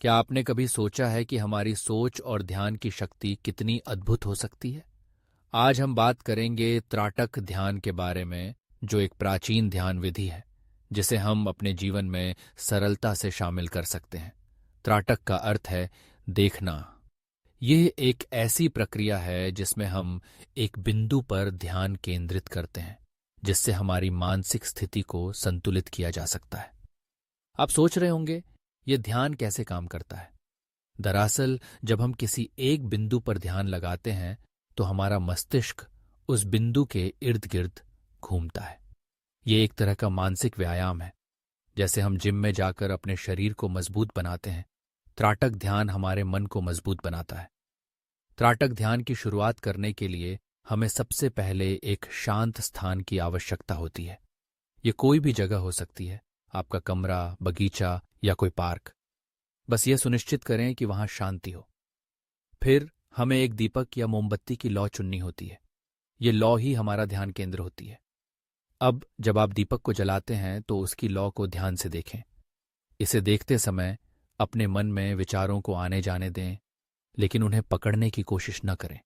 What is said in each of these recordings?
क्या आपने कभी सोचा है कि हमारी सोच और ध्यान की शक्ति कितनी अद्भुत हो सकती है? आज हम बात करेंगे त्राटक ध्यान के बारे में, जो एक प्राचीन ध्यान विधि है, जिसे हम अपने जीवन में सरलता से शामिल कर सकते हैं। त्राटक का अर्थ है देखना। यह एक ऐसी प्रक्रिया है जिसमें हम एक बिंदु पर ध्यान केंद्रित करते हैं, जिससे हमारी मानसिक स्थिति को संतुलित किया जा सकता है। आप सोच रहे होंगे, यह ध्यान कैसे काम करता है? दरअसल, जब हम किसी एक बिंदु पर ध्यान लगाते हैं, तो हमारा मस्तिष्क उस बिंदु के इर्द गिर्द घूमता है। ये एक तरह का मानसिक व्यायाम है। जैसे हम जिम में जाकर अपने शरीर को मजबूत बनाते हैं, त्राटक ध्यान हमारे मन को मजबूत बनाता है। त्राटक ध्यान की शुरुआत करने के लिए हमें सबसे पहले एक शांत स्थान की आवश्यकता होती है। ये कोई भी जगह हो सकती है, आपका कमरा, बगीचा या कोई पार्क। बस ये सुनिश्चित करें कि वहां शांति हो। फिर हमें एक दीपक या मोमबत्ती की लौ चुननी होती है। ये लौ ही हमारा ध्यान केंद्र होती है। अब जब आप दीपक को जलाते हैं तो उसकी लौ को ध्यान से देखें। इसे देखते समय अपने मन में विचारों को आने जाने दें, लेकिन उन्हें पकड़ने की कोशिश न करें।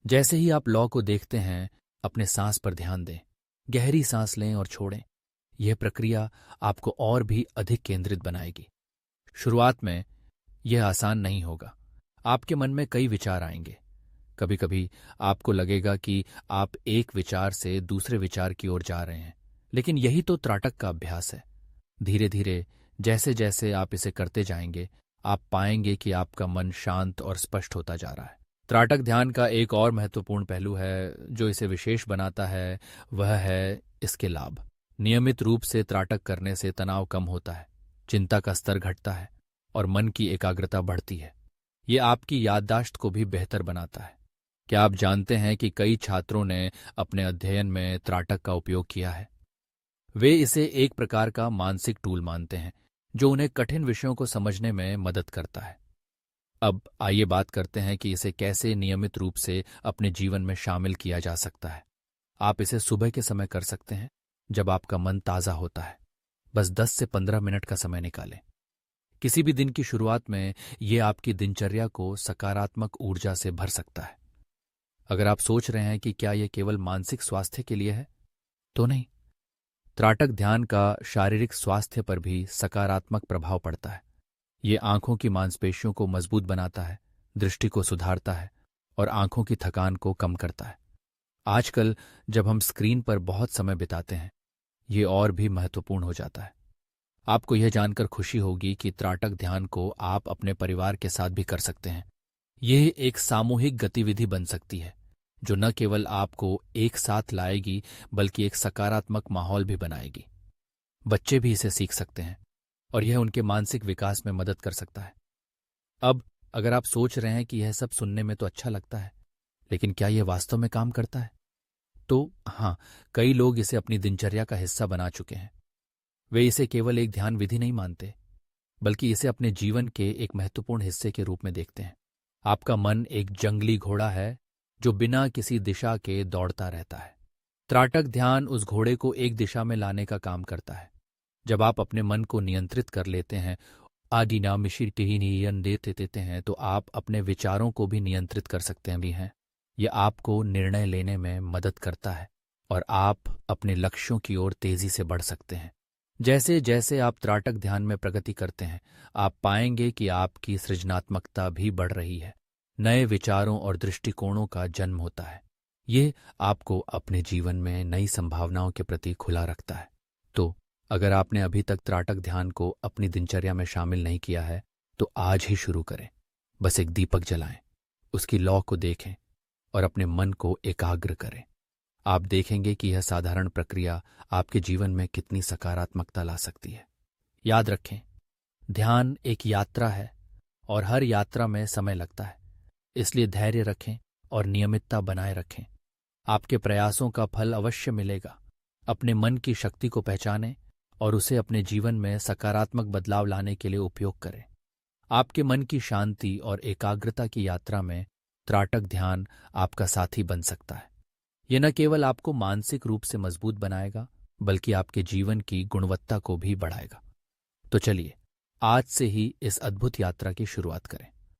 जैसे ही आप लौ को देखते हैं, अपने सांस पर ध्यान दें। गहरी सांस लें और छोड़ें। यह प्रक्रिया आपको और भी अधिक केंद्रित बनाएगी। शुरुआत में यह आसान नहीं होगा। आपके मन में कई विचार आएंगे। कभी कभी आपको लगेगा कि आप एक विचार से दूसरे विचार की ओर जा रहे हैं, लेकिन यही तो त्राटक का अभ्यास है। धीरे धीरे जैसे जैसे आप इसे करते जाएंगे, आप पाएंगे कि आपका मन शांत और स्पष्ट होता जा रहा है। त्राटक ध्यान का एक और महत्वपूर्ण पहलू है जो इसे विशेष बनाता है, वह है इसके लाभ। नियमित रूप से त्राटक करने से तनाव कम होता है, चिंता का स्तर घटता है और मन की एकाग्रता बढ़ती है। ये आपकी याददाश्त को भी बेहतर बनाता है। क्या आप जानते हैं कि कई छात्रों ने अपने अध्ययन में त्राटक का उपयोग किया है? वे इसे एक प्रकार का मानसिक टूल मानते हैं, जो उन्हें कठिन विषयों को समझने में मदद करता है। अब आइए बात करते हैं कि इसे कैसे नियमित रूप से अपने जीवन में शामिल किया जा सकता है। आप इसे सुबह के समय कर सकते हैं, जब आपका मन ताज़ा होता है। बस 10 से 15 मिनट का समय निकालें। किसी भी दिन की शुरुआत में ये आपकी दिनचर्या को सकारात्मक ऊर्जा से भर सकता है। अगर आप सोच रहे हैं कि क्या यह केवल मानसिक स्वास्थ्य के लिए है, तो नहीं। त्राटक ध्यान का शारीरिक स्वास्थ्य पर भी सकारात्मक प्रभाव पड़ता है। ये आंखों की मांसपेशियों को मजबूत बनाता है, दृष्टि को सुधारता है और आंखों की थकान को कम करता है। आजकल जब हम स्क्रीन पर बहुत समय बिताते हैं, ये और भी महत्वपूर्ण हो जाता है। आपको यह जानकर खुशी होगी कि त्राटक ध्यान को आप अपने परिवार के साथ भी कर सकते हैं। यह एक सामूहिक गतिविधि बन सकती है, जो न केवल आपको एक साथ लाएगी, बल्कि एक सकारात्मक माहौल भी बनाएगी। बच्चे भी इसे सीख सकते हैं और यह उनके मानसिक विकास में मदद कर सकता है। अब अगर आप सोच रहे हैं कि यह सब सुनने में तो अच्छा लगता है, लेकिन क्या यह वास्तव में काम करता है? तो हाँ, कई लोग इसे अपनी दिनचर्या का हिस्सा बना चुके हैं। वे इसे केवल एक ध्यान विधि नहीं मानते, बल्कि इसे अपने जीवन के एक महत्वपूर्ण हिस्से के रूप में देखते हैं। आपका मन एक जंगली घोड़ा है जो बिना किसी दिशा के दौड़ता रहता है। त्राटक ध्यान उस घोड़े को एक दिशा में लाने का काम करता है। जब आप अपने मन को नियंत्रित कर लेते हैं, आदिना मिशिर टिहिनियन देते हैं, तो आप अपने विचारों को भी नियंत्रित कर सकते हैं भी हैं। यह आपको निर्णय लेने में मदद करता है और आप अपने लक्ष्यों की ओर तेजी से बढ़ सकते हैं। जैसे जैसे आप त्राटक ध्यान में प्रगति करते हैं, आप पाएंगे कि आपकी सृजनात्मकता भी बढ़ रही है। नए विचारों और दृष्टिकोणों का जन्म होता है। ये आपको अपने जीवन में नई संभावनाओं के प्रति खुला रखता है। तो अगर आपने अभी तक त्राटक ध्यान को अपनी दिनचर्या में शामिल नहीं किया है, तो आज ही शुरू करें। बस एक दीपक जलाएं, उसकी लौ को देखें और अपने मन को एकाग्र करें। आप देखेंगे कि यह साधारण प्रक्रिया आपके जीवन में कितनी सकारात्मकता ला सकती है। याद रखें, ध्यान एक यात्रा है और हर यात्रा में समय लगता है। इसलिए धैर्य रखें और नियमितता बनाए रखें। आपके प्रयासों का फल अवश्य मिलेगा। अपने मन की शक्ति को पहचानें और उसे अपने जीवन में सकारात्मक बदलाव लाने के लिए उपयोग करें। आपके मन की शांति और एकाग्रता की यात्रा में त्राटक ध्यान आपका साथी बन सकता है। यह न केवल आपको मानसिक रूप से मजबूत बनाएगा, बल्कि आपके जीवन की गुणवत्ता को भी बढ़ाएगा। तो चलिए, आज से ही इस अद्भुत यात्रा की शुरुआत करें।